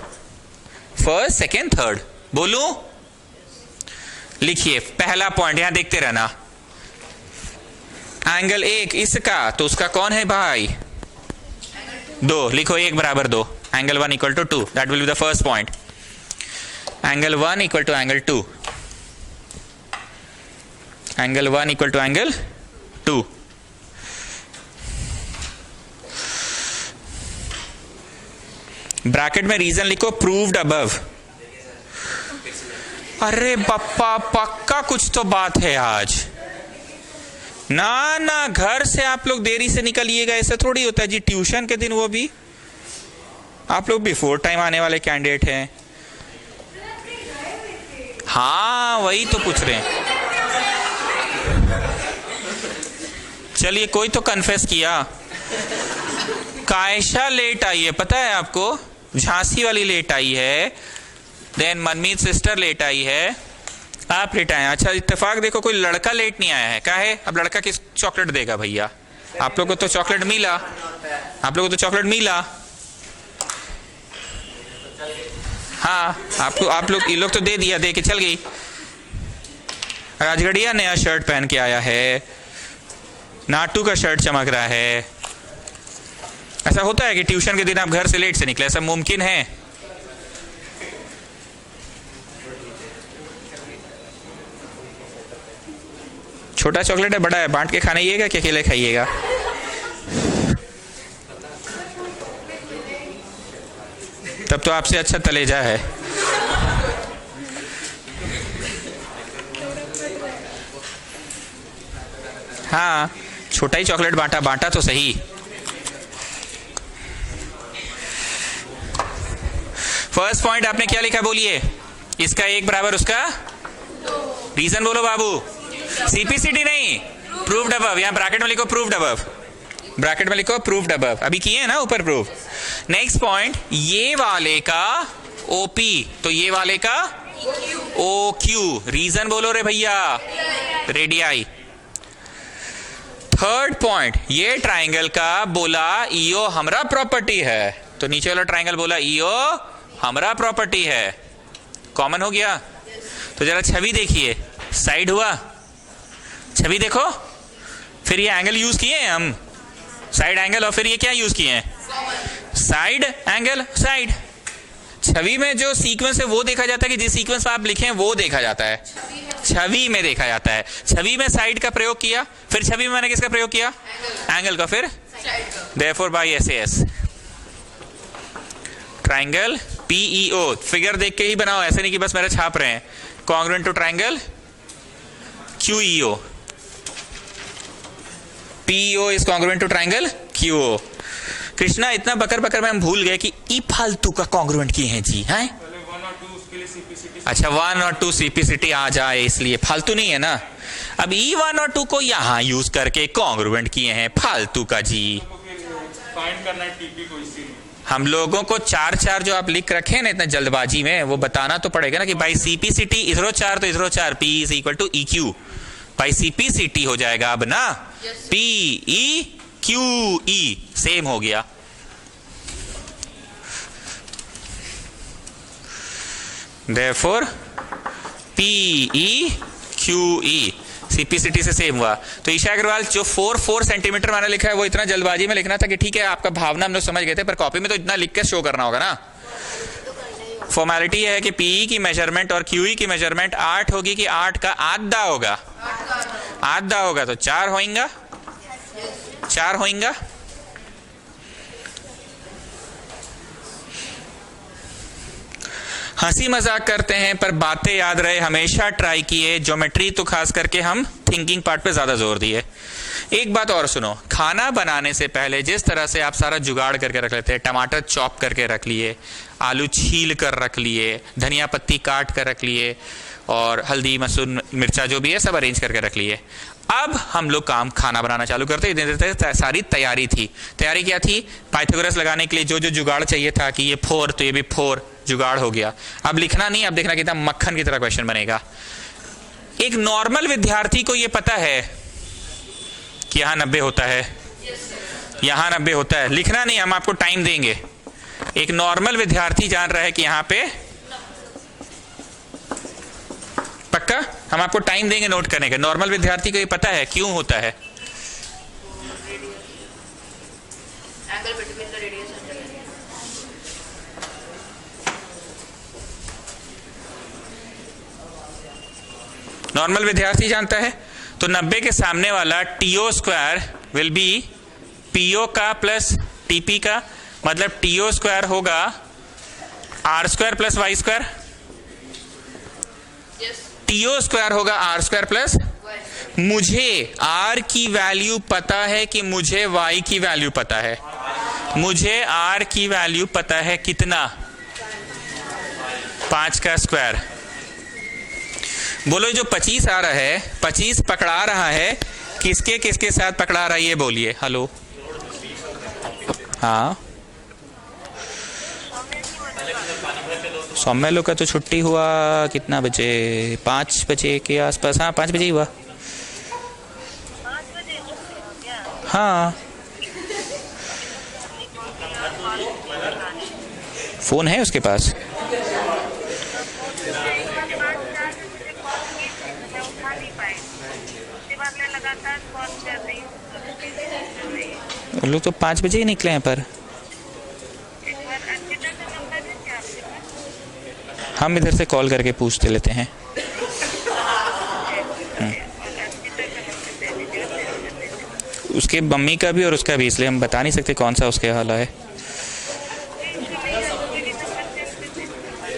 first second third. बोलू? लिखिए पहला पॉइंट, यहां देखते रहना। एंगल 1 इसका, तो उसका कौन है भाई? 2। लिखो 1 बराबर 2, angle 1 equal to 2, that will be the first point. Angle 1 equal to angle 2, angle 1 equal to angle 2। Bracket में रीजन लिखो प्रूव्ड अबव। अरे बप्पा पक्का कुछ तो बात है आज। ना ना, घर से आप लोग देरी से निकलिएगा, ऐसा थोड़ी होता है जी। ट्यूशन के दिन वो भी आप लोग बिफोर टाइम आने वाले कैंडिडेट हैं। हाँ वही तो पूछ रहे हैं। चलिए कोई तो कन्फेस किया। कायशा लेट आई है, पता है आपको? झांसी वाली लेट आई है, देन मनमीत सिस्टर लेट आई है, आप लेट आए। अच्छा इत्तेफाक देखो कोई लड़का लेट नहीं आया है, क्या है? अब लड़का किस चॉकलेट देगा भैया? आप लोग को तो चॉकलेट मिला, आप लोग को तो चॉकलेट मिला। हाँ आपको, आप लोग, ये लोग तो दे दिया, दे के चल गई। राजगढ़िया नया शर्ट पहन के आया है, नाटू का शर्ट चमक रहा है। ऐसा होता है कि ट्यूशन के दिन आप घर से लेट से निकले? ऐसा मुमकिन है? छोटा चॉकलेट है, बड़ा है, बांट के खाना खाइएगा कि अकेले खाइएगा? तब तो आपसे अच्छा तलेजा है। हाँ छोटा ही चॉकलेट बांटा, बांटा तो सही। फर्स्ट पॉइंट आपने क्या लिखा बोलिए? इसका 1 बराबर उसका, रीजन बोलो बाबू। सीपीसीटी नहीं, प्रूव्ड अबव। यहां ब्रैकेट में लिखो प्रूव्ड अबव, ब्रैकेट में लिखो प्रूव्ड अबव। अभी किए हैं ना ऊपर प्रूव। नेक्स्ट पॉइंट, ये वाले का ओपी, तो ये वाले का ओ क्यू, रीजन बोलो रे भैया, रेडियाई। थर्ड पॉइंट, ये ट्राइंगल का बोला ईओ हमरा प्रॉपर्टी है, तो नीचे वाला ट्राइंगल बोला ईओ हमरा प्रॉपर्टी है, कॉमन हो गया। तो जरा छवि देखिए, साइड हुआ, छवि देखो। फिर ये एंगल यूज किए हैं हम, साइड एंगल, और फिर ये क्या यूज किए हैं? Side angle, side. छवि में जो सीक्वेंस है वो देखा जाता है कि जिस सीक्वेंस में आप लिखे हैं वो देखा जाता है, छवि में देखा जाता है। छवि में साइड का प्रयोग किया, फिर छवि में मैंने किसका प्रयोग किया? एंगल का, फिर therefore by SAS। Triangle PEO, figure देख के ही बनाओ, ऐसे नहीं कि बस मेरे छाप रहे हैं। Congruent to triangle QEO, PEO is congruent to triangle QO। Krishna इतना बकर बकर में हम भूल गए कि ई फालतू का कॉन्ग्रुएंट किए हैं जी, हैं? अच्छा 1 और 2 सीपीसीटी आ जाए, इसलिए फालतू नहीं है ना। अब E1 और 2 को यहां यूज करके कॉन्ग्रुएंट किए हैं, फालतू का जी। फाइंड करना है टीपी को, इसीलिए हम लोगों को 4 जो आप लिख रखे हैं ना इतना जल्दबाजी में, वो बताना तो पड़ेगा ना कि भाई सीपीसीटी इधरो 4 तो इधरो 4, P is equal to EQ, भाई सीपीसीटी हो जाएगा अब ना, PEQ। क्यू ई सेम हो गया। Therefore PE QE CPCT से सेम हुआ। तो ईशा अग्रवाल जो 4 सेंटीमीटर मैंने लिखा है वो इतना जल्दबाजी में लिखना था कि ठीक है आपका भावना हम लोग समझ गए थे, पर कॉपी में तो इतना लिख के शो करना होगा ना। फॉर्मेलिटी है कि PE की मेजरमेंट और QE की मेजरमेंट 8 होगी कि 8 का आधा होगा, आधा होगा तो 4 होएगा, 4 होएगा। हंसी मजाक करते हैं पर बातें याद रहे, हमेशा ट्राई किए। ज्योमेट्री तो खास करके हम थिंकिंग पार्ट पे ज्यादा जोर दिए। एक बात और सुनो, खाना बनाने से पहले जिस तरह से आप सारा जुगाड़ करके रख लेते हैं, टमाटर चॉप करके रख लिए, आलू छील कर रख लिए, धनिया पत्ती काट कर रख लिए, और हल्दी मसूर मिर्चा जो भी है सब अरेंज करके रख लिए। अब हम लोग काम खाना बनाना चालू करते हैं। सारी तैयारी थी। तैयारी क्या थी? पाइथागोरस लगाने के लिए जो जो जुगाड़ चाहिए था कि ये 4 तो ये भी 4 जुगाड़ हो गया। अब लिखना नहीं, अब देखना कितना मक्खन की तरह क्वेश्चन बनेगा। एक नॉर्मल विद्यार्थी को ये पता है कि यहां 90 होता है, यहां 90 होता है। लिखना नहीं, हम आपको टाइम देंगे। एक नॉर्मल विद्यार्थी जान रहा है कि यहां पे पक्का, हम आपको टाइम देंगे नोट करने का। नॉर्मल विद्यार्थी को ये पता है क्यों होता है। Angle between the radius and the normal विद्यार्थी जानता है। तो 90 के सामने वाला TO square will be PO का प्लस टीपी का, मतलब टीओ स्क्वायर होगा R square plus Y square, TO square होगा आर स्क्वायर प्लस। मुझे आर की वैल्यू पता है कि मुझे वाई की वैल्यू पता है। मुझे आर की वैल्यू पता है कितना, 5 का स्क्वायर। बोलो जो 25 आ रहा है, 25 पकड़ा रहा है किसके किसके साथ पकड़ा रहा है ये बोलिए। हेलो, हाँ सौम्य लोग का तो छुट्टी हुआ कितना बजे, 5 बजे के आसपास। हाँ 5 बजे ही हुआ। हाँ फोन है उसके पास। उन लोग तो 5 बजे ही निकले हैं, पर हम इधर से कॉल करके पूछते लेते हैं। उसके मम्मी का भी और उसका भी, इसलिए हम बता नहीं सकते कौन सा उसके हाल है।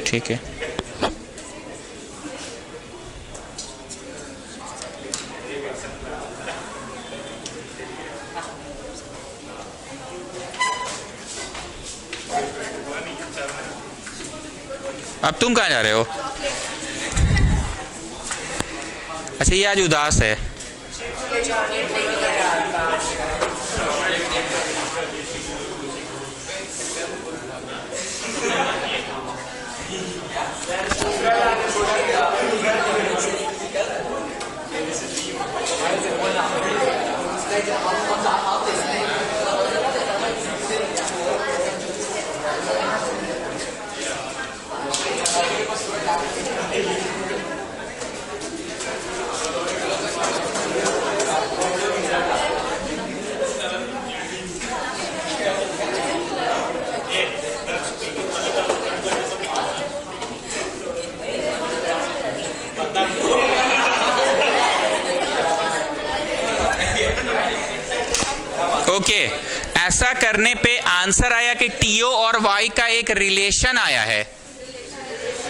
ठीक है। अब तुम कहाँ जा रहे हो? अच्छा ये आज उदास है। ओके, ऐसा करने पे आंसर आया कि टीओ और वाई का एक रिलेशन आया है।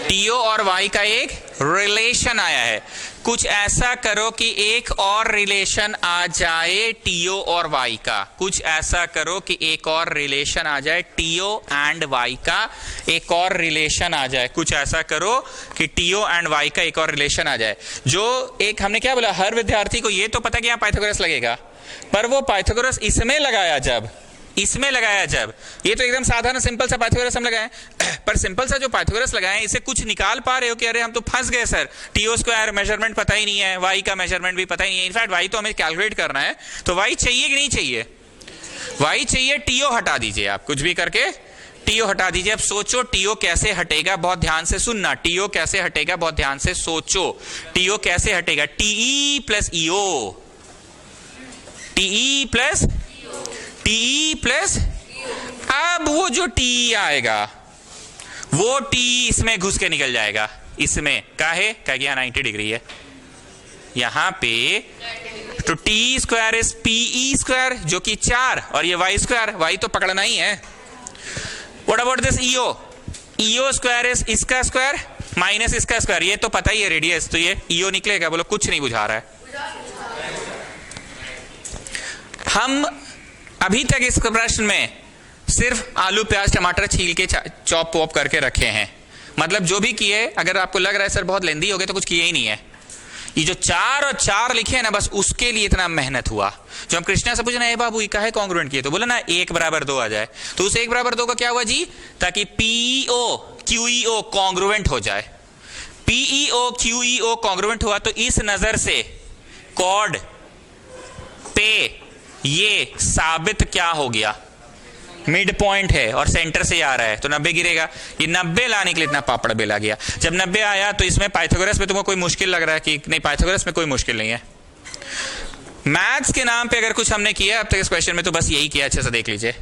टीओ और वाई का एक रिलेशन आया है। कुछ ऐसा करो कि एक और रिलेशन आ जाए टीओ और वाई का। कुछ ऐसा करो कि एक और रिलेशन आ जाए टीओ एंड वाई का, एक और रिलेशन आ जाए। कुछ ऐसा करो कि टीओ एंड वाई का एक और रिलेशन आ जाए। जो एक हमने क्या बोला, हर विद्यार्थी को ये तो पता कि यहाँ पाइथागोरस लगेगा, पर वो पाइथागोरस इसमें लगाया जब, इसमें लगाया जब, ये तो एकदम साधारण सिंपल सा पाइथागोरस हम लगाए, पर सिंपल सा जो पाइथागोरस लगाए इसे कुछ निकाल पा रहे हो कि अरे हम तो फंस गए सर, टीओ स्क्वायर मेजरमेंट पता ही नहीं है, वाई का मेजरमेंट भी पता ही नहीं है। इनफैक्ट वाई तो हमें कैलकुलेट करना है, तो वाई चाहिए कि नहीं चाहिए? वाई चाहिए, टीओ हटा दीजिए, आप कुछ भी करके टीओ हटा दीजिए। अब सोचो टीओ कैसे हटेगा, बहुत ध्यान से सुनना। टीओ कैसे हटेगा, बहुत ध्यान से सोचो। टीओ कैसे हटेगा, TE plus EO, TE plus TE plus. अब वो जो टी आएगा वो टी इसमें घुस के निकल जाएगा, इसमें काहे कि यहाँ 90 डिग्री है यहां पे, तो T square is PE square जो कि 4, और ये वाई स्क्वायर, वाई तो पकड़ना ही है। What about this EO, EO square is इसका स्क्वायर माइनस इसका स्क्वायर, ये तो पता ही है रेडियस, तो ये ईओ निकलेगा। बोलो कुछ नहीं बुझा रहा है। हम अभी तक इस प्रश्न में सिर्फ आलू प्याज टमाटर छील के चॉप वॉप करके रखे हैं, मतलब जो भी किए, अगर आपको लग रहा है सर बहुत लेंदी हो गया तो कुछ किए ही नहीं है। ये जो 4 और 4 लिखे हैं ना, बस उसके लिए इतना मेहनत हुआ। जो हम कृष्णा से पूछना है बाबू ये काहे कॉन्ग्रुएंट किए, तो बोला ना 1 बराबर 2 आ जाए, तो उस 1 बराबर 2 का क्या हुआ जी, ताकि पीईओ क्यूईओ कॉन्ग्रुएंट हो जाए। पीईओ क्यूईओ कॉन्ग्रुएंट हुआ तो इस नजर से कॉर्ड पे ये साबित क्या हो गया, मिड पॉइंट है और सेंटर से आ रहा है, तो 90 गिरेगा। ये 90 लाने के लिए इतना पापड़ बेला गया। जब 90 आया तो इसमें पाइथागोरस में तुमको कोई मुश्किल लग रहा है कि नहीं, पाइथागोरस में कोई मुश्किल नहीं है। मैथ्स के नाम पे अगर कुछ हमने किया अब तक इस क्वेश्चन में, तो बस यही किया, अच्छे से देख लीजिए।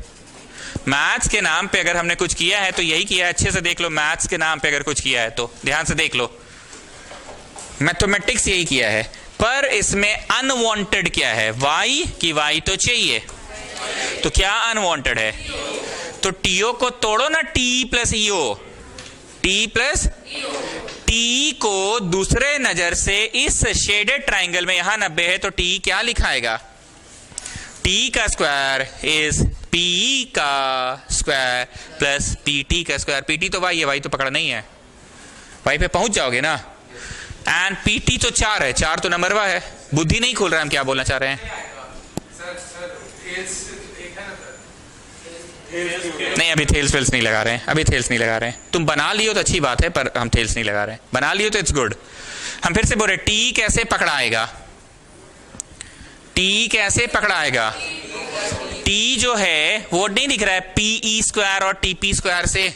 मैथ्स के नाम पे अगर हमने कुछ किया है तो यही किया है, अच्छे से देख लो। मैथ्स के नाम पे अगर कुछ किया है तो ध्यान से देख लो, मैथमेटिक्स यही किया है। पर इसमें अनवांटेड क्या है, वाई की वाई तो चाहिए, तो क्या अनवांटेड है, तो टीओ को तोड़ो ना, T plus EO, T plus T को दूसरे नजर से इस शेडेड ट्राइंगल में यहां 90 है, तो टी क्या लिखाएगा, टी का स्क्वायर इज पी का स्क्वायर प्लस पीटी का स्क्वायर। पीटी तो वाई है, वाई तो पकड़ना ही है, वाई पे पहुंच जाओगे ना। एंड पीटी तो 4 है, 4 तो नंबरवा है। बुद्धि नहीं खोल रहा है, हम क्या बोलना चाह रहे हैं। नहीं अभी थेल्स वेल्स नहीं लगा रहे हैं, अभी थेल्स नहीं लगा रहे हैं। तुम बना लियो तो अच्छी बात है, पर हम थेल्स नहीं लगा रहे हैं। बना लियो तो इट्स गुड। हम फिर से बोल रहे, टी कैसे पकड़ाएगा, टी कैसे पकड़ाएगा, टी जो है वो नहीं दिख रहा है पीई स्क्वायर और टीपी स्क्वायर से,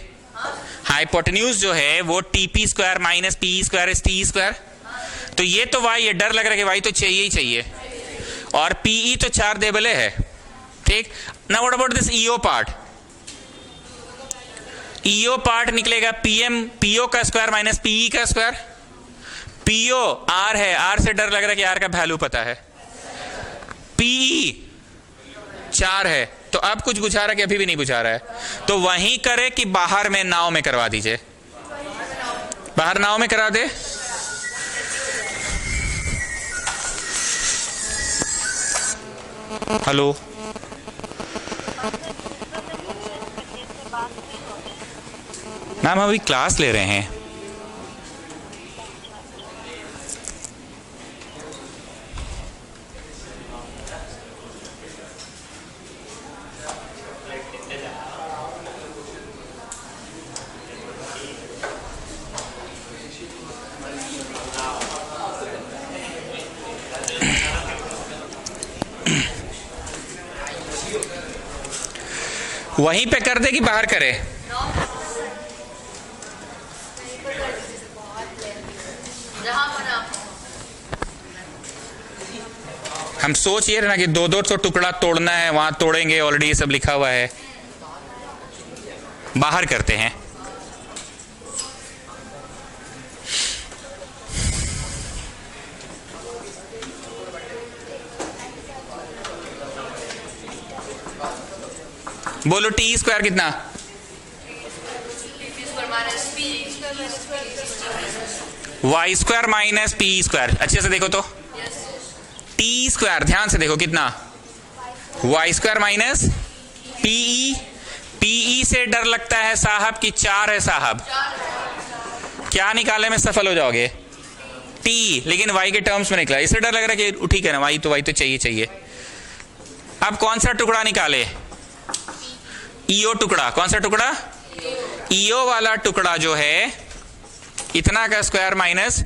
हाइपोटेन्यूज जो है वो TP square minus P square is T square, तो ये तो वाई है, डर लग रहा है कि वाई तो चाहिए ही चाहिए, और पीई तो 4 देबले है, ठीक। Now what about this EO part, EO part निकलेगा पीएम पीओ का स्क्वायर माइनस पीई का स्क्वायर। पीओ आर है, आर से डर लग रहा है कि आर का वैल्यू पता है, पीई 4 है, तो अब कुछ बुझा रहा है कि अभी भी नहीं बुझा रहा है, तो वहीं करे कि बाहर में नाव में करवा दीजिए, बाहर नाव में करा दे। हेलो मैम, अभी क्लास ले रहे हैं। वहीं पे कर दे कि बाहर करे, हम सोच ये ना कि 2-2 तो टुकड़ा तोड़ना है, वहां तोड़ेंगे, ऑलरेडी ये सब लिखा हुआ है, बाहर करते हैं। बोलो टी स्क्वायर कितना, Y square minus P square. अच्छे से देखो तो, टी स्क्वायर ध्यान से देखो कितना, Y square minus PE. PE से डर लगता है साहब कि 4 है साहब, क्या निकालने में सफल हो जाओगे, टी, लेकिन वाई के टर्म्स में निकला, इससे डर लग रहा है कि ठीक है ना, वाई तो चाहिए चाहिए। अब कौन सा टुकड़ा निकाले, ईओ टुकड़ा, कौन सा टुकड़ा, ईओ वाला टुकड़ा जो है इतना का स्क्वायर माइनस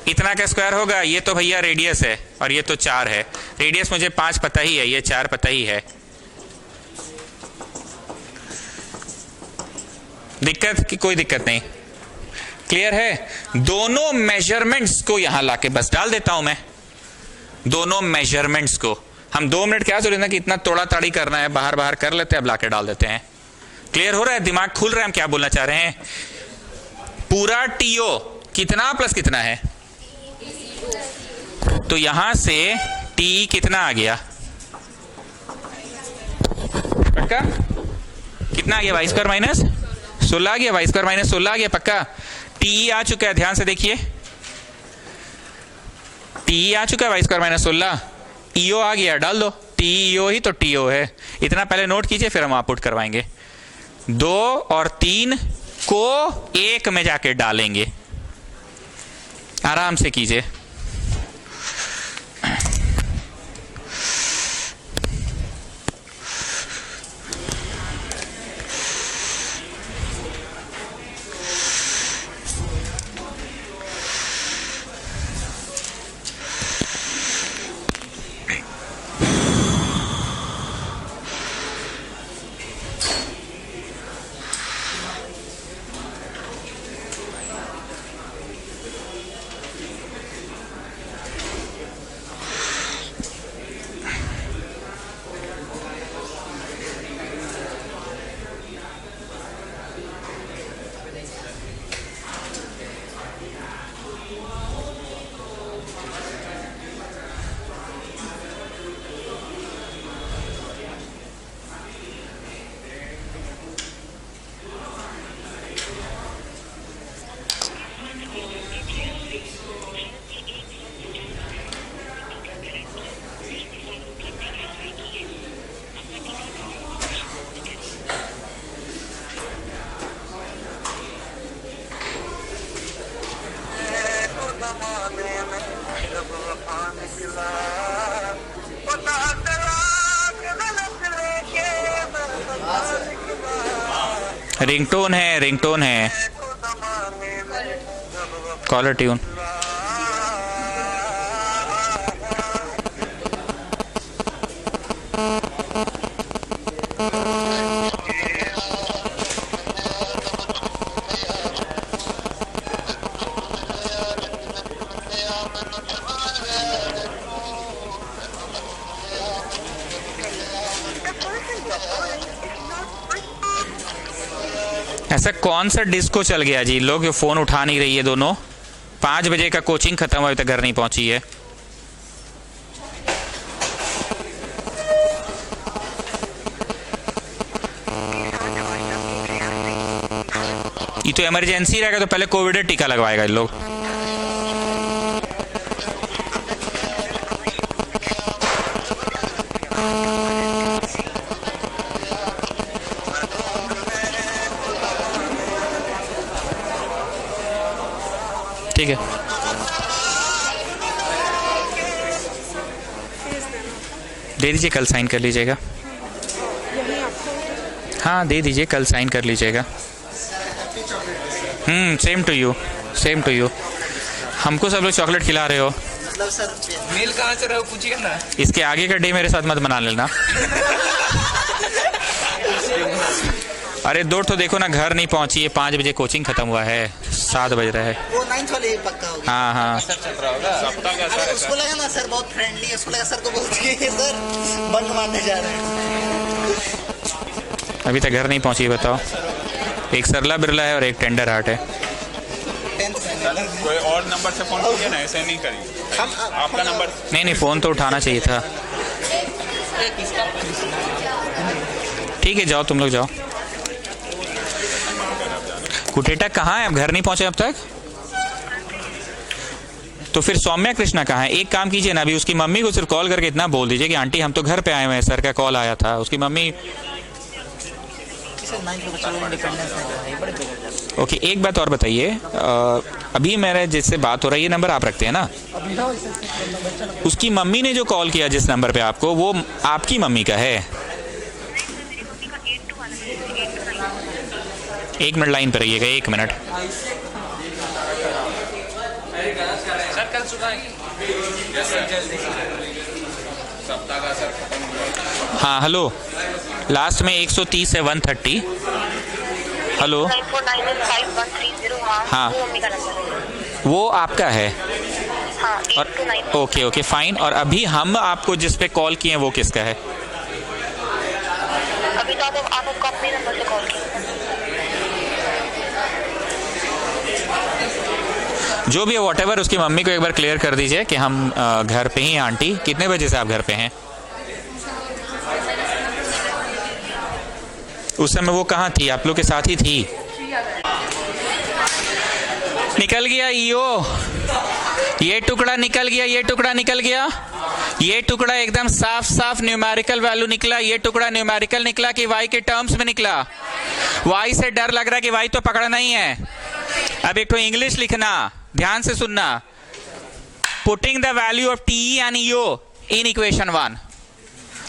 इतना का स्क्वायर होगा, ये तो भैया रेडियस है और ये तो 4 है, रेडियस मुझे 5 पता ही है, ये 4 पता ही है, दिक्कत की कोई दिक्कत नहीं, क्लियर है। दोनों मेजरमेंट्स को यहां लाके बस डाल देता हूं मैं, दोनों मेजरमेंट्स को। हम 2 मिनट क्या सोच रहे थे कि इतना तोड़ा ताड़ी करना है, बाहर बाहर कर लेते हैं, अब लाके डाल देते हैं। क्लियर हो रहा है, दिमाग खुल रहा है हम क्या बोलना चाह रहे हैं। पूरा टीओ कितना प्लस कितना है, तो यहां से टी कितना आ गया, पक्का कितना आ गया, वाई स्क्वायर माइनस 16 आ गया, वाई स्क्वायर माइनस 16 आ गया, पक्का। टी आ चुका है, ध्यान से देखिए, टी आ चुका है, वाई स्क्वायर माइनस 16, ईओ आ गया, डाल दो, टीईओ ही तो टीओ है, इतना पहले नोट कीजिए, फिर हम आउटपुट करवाएंगे। 2 और 3 को 1 में जाके डालेंगे, आराम से कीजिए। रिंगटोन है, रिंगटोन है, कॉलर ट्यून। ऐसा कौन सा डिस्को चल गया जी, लोग ये फोन उठा नहीं रही है दोनों। 5 बजे का कोचिंग खत्म हुआ, अभी तक घर नहीं पहुंची है। ये तो इमरजेंसी रहेगा, तो पहले कोविड टीका लगवाएगा ये लोग। ठीक है, दे दीजिए, कल साइन कर लीजिएगा। हाँ दे दीजिए, कल साइन कर लीजिएगा। Same to you, same to you. हमको सब लोग चॉकलेट खिला रहे हो। मतलब सर मेल कहाँ से रहे हो पूछिए ना। इसके आगे का डे मेरे साथ मत मना लेना। अरे 2 तो देखो ना, घर नहीं पहुंची है, 5 बजे कोचिंग खत्म हुआ है, 7 बज रहा है। वो 9th वाले पक्का हो गया। हाँ हाँ, सर चल रहा होगा। अरे उसको लगा ना सर बहुत फ्रेंडली है, उसको लगा सर को बोलती है सर बंक मारने जा रहे हैं। अभी तक घर नहीं पहुंची है, बताओ। एक सरला बिरला है और एक टेंडर हार्ट है। कोई और नंबर से फोन कीजिए ना, ऐसे नहीं करिए। आपका नंबर नहीं, फ़ोन तो उठाना चाहिए था। ठीक है, जाओ तुम लोग जाओ। कुटेटा कहाँ है, अब घर नहीं पहुंचे अब तक? तो फिर सौम्या कृष्णा कहाँ है? एक काम कीजिए ना, अभी उसकी मम्मी को सिर्फ कॉल करके इतना बोल दीजिए कि आंटी हम तो घर पे आए हुए हैं, सर का कॉल आया था। उसकी मम्मी ओके। एक बात और बताइए, अभी मेरे जिससे बात हो रही है, नंबर आप रखते हैं ना? उसकी मम्मी ने जो कॉल किया जिस नंबर पे आपको, वो आपकी मम्मी का है? 1 मिनट लाइन पे रहिएगा, 1 मिनट। सर कल सुबह हाँ हेलो, लास्ट में 130 है 130। हेलो 94985130 हाँ। वो मम्मी का नंबर है। वो आपका है हाँ और 8298 ओके ओके फाइन। और अभी हम आपको जिस पे कॉल किए हैं वो किसका है? अभी तो आपको अपने नंबर से कॉल किया। जो भी है वॉटेवर, उसकी मम्मी को एक बार क्लियर कर दीजिए कि हम घर पे ही हैं। आंटी कितने बजे से आप घर पे हैं? उस समय वो कहाँ थी? आप लोग के साथ ही थी? निकल गया ईओ, ये टुकड़ा निकल गया, ये टुकड़ा निकल गया, ये टुकड़ा एकदम साफ साफ न्यूमेरिकल वैल्यू निकला। ये टुकड़ा न्यूमेरिकल निकला कि वाई के टर्म्स में निकला। वाई से डर लग रहा है कि वाई तो पकड़ना ही है। अब एक तो इंग्लिश लिखना, ध्यान से सुनना। Putting the value of T and EO in equation 1।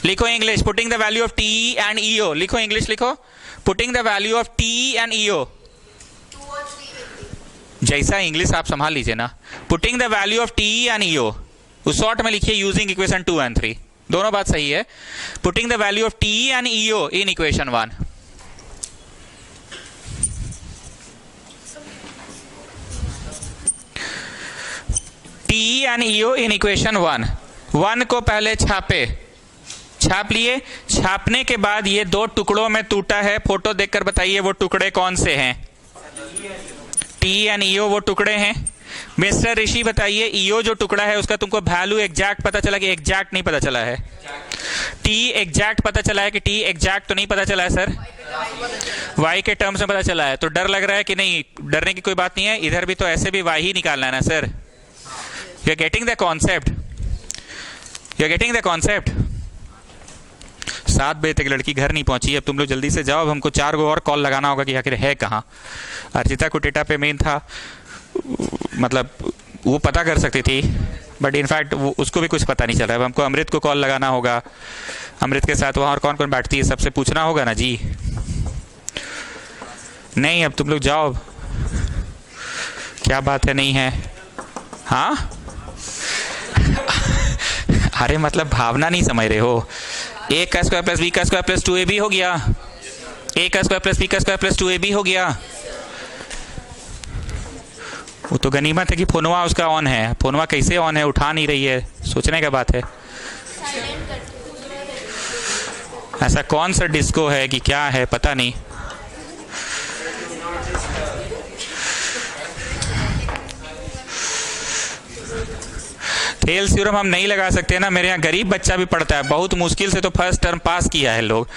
लिखो English, putting the value of T and EO. लिखो इंग्लिश, लिखो putting the value of T and EO. जैसा इंग्लिश आप संभाल लीजिए ना। Putting the value of T and EO, उस short में लिखिए यूजिंग इक्वेशन 2 एंड 3। दोनों बात सही है। Putting the value of T and EO in equation 1। T and EO in equation 1 को पहले छाप लिए। छापने के बाद ये दो टुकड़ों में टूटा है। फोटो देखकर बताइए वो टुकड़े कौन से हैं? टी एंड ईओ वो टुकड़े हैं। मिस्टर ऋषि बताइए, ईओ जो टुकड़ा है उसका तुमको वैल्यू एग्जैक्ट पता चला कि एग्जैक्ट नहीं पता चला है? टी एग्जैक्ट पता चला है कि टी एग्जैक्ट तो नहीं पता चला है सर? वाई के टर्म्स में पता चला है। तो डर लग रहा है कि नहीं? डरने की कोई बात नहीं है। इधर भी तो ऐसे भी वाई ही निकालना है ना sir. You are getting the concept? You are getting the concept? 7 बजे तक लड़की घर नहीं पहुंची। अब तुम लोग जल्दी से जाओ। अब हमको 4 गो और कॉल लगाना होगा कि आखिर है कहाँ। अर्चिता को डेटा पे मेन था, मतलब वो पता कर सकती थी, बट इनफैक्ट उसको भी कुछ पता नहीं चल रहा है। अब हमको अमृत को कॉल लगाना होगा। अमृत के साथ वहाँ और कौन कौन बैठती है सबसे पूछना होगा ना जी। नहीं अब तुम लोग जाओ। क्या बात है? नहीं है? हाँ अरे मतलब भावना नहीं समझ रहे हो। ए का स्क्वायर प्लस बी का स्क्वायर प्लस 2ab हो गया। ए का स्क्वायर प्लस बी का स्क्वायर प्लस 2ab हो गया। वो तो गनीमत है कि फोनवा उसका ऑन है। फोनवा कैसे ऑन है? उठा नहीं रही है। सोचने का बात है। ऐसा कौन सा डिस्को है कि क्या है पता नहीं। थेल्स थ्योरम हम नहीं लगा सकते ना। मेरे यहाँ गरीब बच्चा भी पढ़ता है, बहुत मुश्किल से तो फर्स्ट टर्म पास किया है लोग।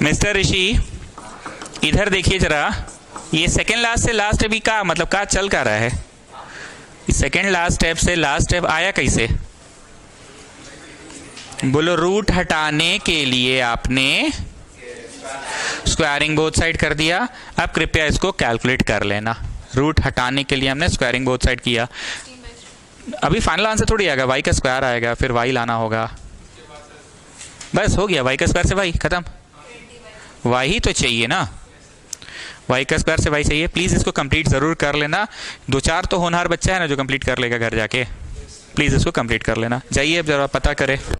मिस्टर ऋषि इधर देखिए जरा। ये सेकेंड लास्ट से लास्ट स्टेप का मतलब क्या चल कर रहा है? सेकेंड लास्ट स्टेप से लास्ट स्टेप आया कैसे? बोलो। रूट हटाने के लिए आपने स्क्वायरिंग बोथ साइड कर दिया। अब कृपया इसको कैलकुलेट कर लेना। रूट हटाने के लिए हमने स्क्वायरिंग बोथ साइड किया। अभी फाइनल आंसर थोड़ी आएगा, वाई का स्क्वायर आएगा, फिर वाई लाना होगा। बस हो गया, वाई का स्क्वायर से वाई खत्म। वाई ही तो चाहिए ना, वाई का स्क्वायर से वाई चाहिए। प्लीज़ इसको कंप्लीट ज़रूर कर लेना। 2-4 तो होनहार बच्चा है ना जो कंप्लीट कर लेगा घर जाके। प्लीज़ इसको कंप्लीट कर लेना। जाइए अब ज़रा पता करें।